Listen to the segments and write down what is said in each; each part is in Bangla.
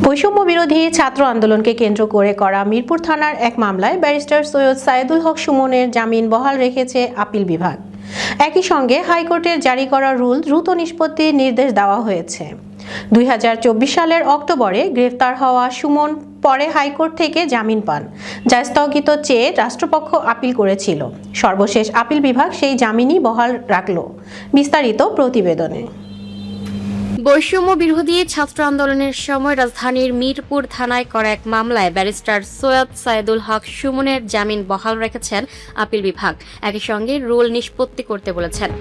বৈষম্য বিরোধী ছাত্র আন্দোলনকে কেন্দ্র করে করা মিরপুর থানার এক মামলায় ব্যারিস্টার সৈয়দ সায়েদুল হক সুমনের জামিন বহাল রেখেছে আপিল বিভাগ। একই সঙ্গে হাইকোর্টের জারি করা রুল দ্রুত নিষ্পত্তির নির্দেশ দেওয়া হয়েছে। 2024 সালের অক্টোবরে গ্রেফতার হওয়া সুমন পরে হাইকোর্ট থেকে জামিন পান, যা স্থগিত চেয়ে রাষ্ট্রপক্ষ আপিল করেছিল। সর্বশেষ আপিল বিভাগ সেই জামিনই বহাল রাখল। বিস্তারিত প্রতিবেদনে। বৈষম্য বিরোধী ছাত্র আন্দোলনের সময় রাজধানীর মিরপুর থানায় করা এক মামলায় ব্যারিস্টার সৈয়দ সায়েদুল হক সুমনের জামিন বহাল রেখেছেন আপিল বিভাগ। একই সঙ্গে রুল নিষ্পত্তি করতে বলেছেন।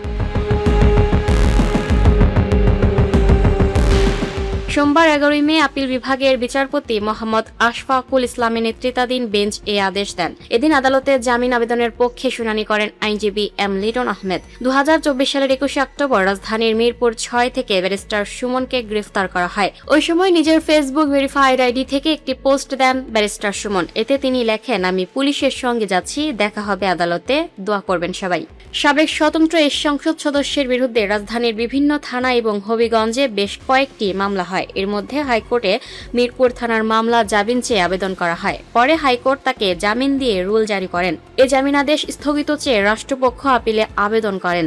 সোমবার 11 মে আপিল বিভাগের বিচারপতি মোহাম্মদ আশফাকুল ইসলামের নেতৃত্বাধীন বেঞ্চ এই আদেশ দেন। এদিন আদালতে জামিন আবেদনের পক্ষে শুনানি করেন আইনজীবী এম লিটন আহমেদ। 2024 সালের 21 অক্টোবর রাজধানীর মিরপুর 6 থেকে ব্যারিস্টার সুমনকে গ্রেফতার করা হয়। ওই সময় নিজের ফেসবুক ভেরিফাইড আইডি থেকে একটি পোস্ট দেন ব্যারিস্টার সুমন। এতে তিনি লেখেন, আমি পুলিশের সঙ্গে যাচ্ছি, দেখা হবে আদালতে, দোয়া করবেন সবাই। সাবেক স্বতন্ত্র এই সংসদ সদস্যের বিরুদ্ধে রাজধানীর বিভিন্ন থানা এবং হবিগঞ্জে বেশ কয়েকটি মামলা হয়। এর মধ্যে হাইকোর্টে মিরপুর থানার মামলা জামিন চেয়ে আবেদন করা হয়। পরে হাইকোর্ট তাকে জামিন দিয়ে রুল জারি করেন। এ জামিনাদেশ স্থগিত চেয়ে রাষ্ট্রপক্ষ আপিলে আবেদন করেন।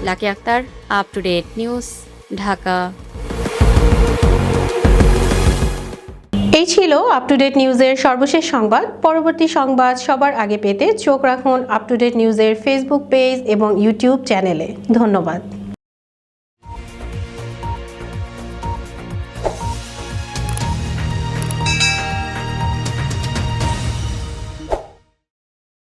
Lucky Akter, up to date news, Dhaka. এই ছিল আপ টু ডেট নিউজের সর্বশেষ সংবাদ। পরবর্তী সংবাদ সবার আগে পেতে চোখ রাখুন আপ টু ডেট নিউজের ফেসবুক পেজ এবং ইউটিউব চ্যানেলে। ধন্যবাদ।